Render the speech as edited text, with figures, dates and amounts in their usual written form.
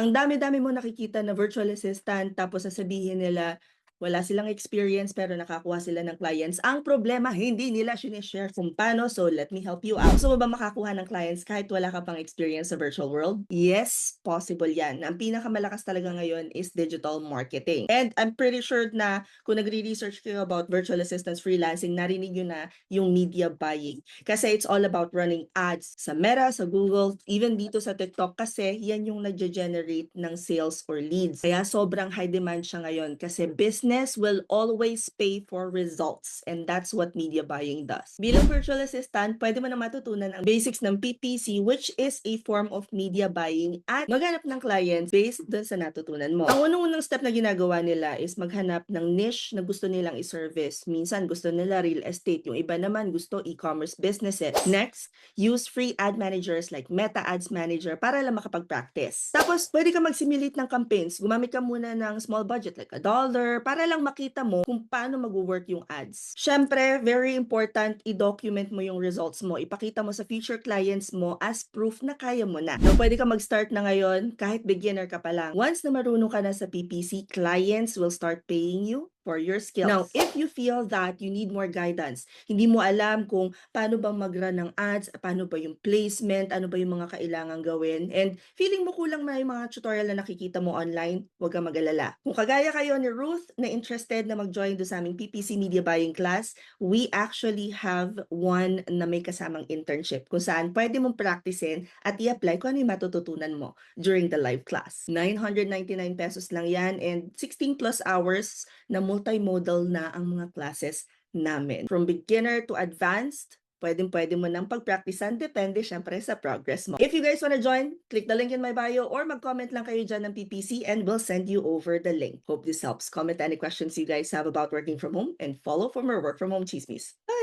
Ang dami-dami mo nakikita na virtual assistant tapos sasabihin nila wala silang experience pero nakakuha sila ng clients. Ang problema, hindi nila shine-share kung paano. So, let me help you out. Gusto mo ba makakuha ng clients kahit wala ka pang experience sa virtual world? Yes, possible yan. Ang pinakamalakas talaga ngayon is digital marketing. And I'm pretty sure na kung nagre-research kayo about virtual assistants freelancing, narinig nyo na yung media buying. Kasi it's all about running ads sa Meta, sa Google, even dito sa TikTok kasi yan yung nagge-generate ng sales or leads. Kaya sobrang high demand siya ngayon kasi business will always pay for results and that's what media buying does. Bilang virtual assistant, pwede mo na matutunan ang basics ng PPC which is a form of media buying at maghanap ng clients based dun sa natutunan mo. Ang unang-unang step na ginagawa nila is maghanap ng niche na gusto nilang i-service. Minsan gusto nila real estate, yung iba naman gusto e-commerce businesses. Next, use free ad managers like Meta Ads Manager para lang makapag-practice. Tapos, pwede ka mag-simulate ng campaigns. Gumamit ka muna ng small budget like $1 para lang makita mo kung paano mag-work yung ads. Syempre, very important, i-document mo yung results mo. Ipakita mo sa future clients mo as proof na kaya mo na. Now, pwede ka mag-start na ngayon kahit beginner ka pa lang. Once na marunong ka na sa PPC, clients will start paying you for your skills. Now, if you feel that you need more guidance, hindi mo alam kung paano bang mag-run ng ads, paano ba yung placement, ano ba yung mga kailangan gawin, and feeling mo kulang na yung mga tutorial na nakikita mo online, huwag kang mag-alala. Kung kagaya kayo ni Ruth na interested na mag-join do sa aming PPC Media Buying class, we actually have one na may kasamang internship kung saan pwede mong practicein at i-apply kung ano yung matututunan mo during the live class. 999 pesos lang yan and 16 plus hours na multimodal na ang mga classes namin. From beginner to advanced, pwedeng-pwede mo nang pag-practicean, depende syempre sa progress mo. If you guys wanna join, click the link in my bio or mag-comment lang kayo dyan ng PPC and we'll send you over the link. Hope this helps. Comment any questions you guys have about working from home and follow for more work from home chismis. Bye!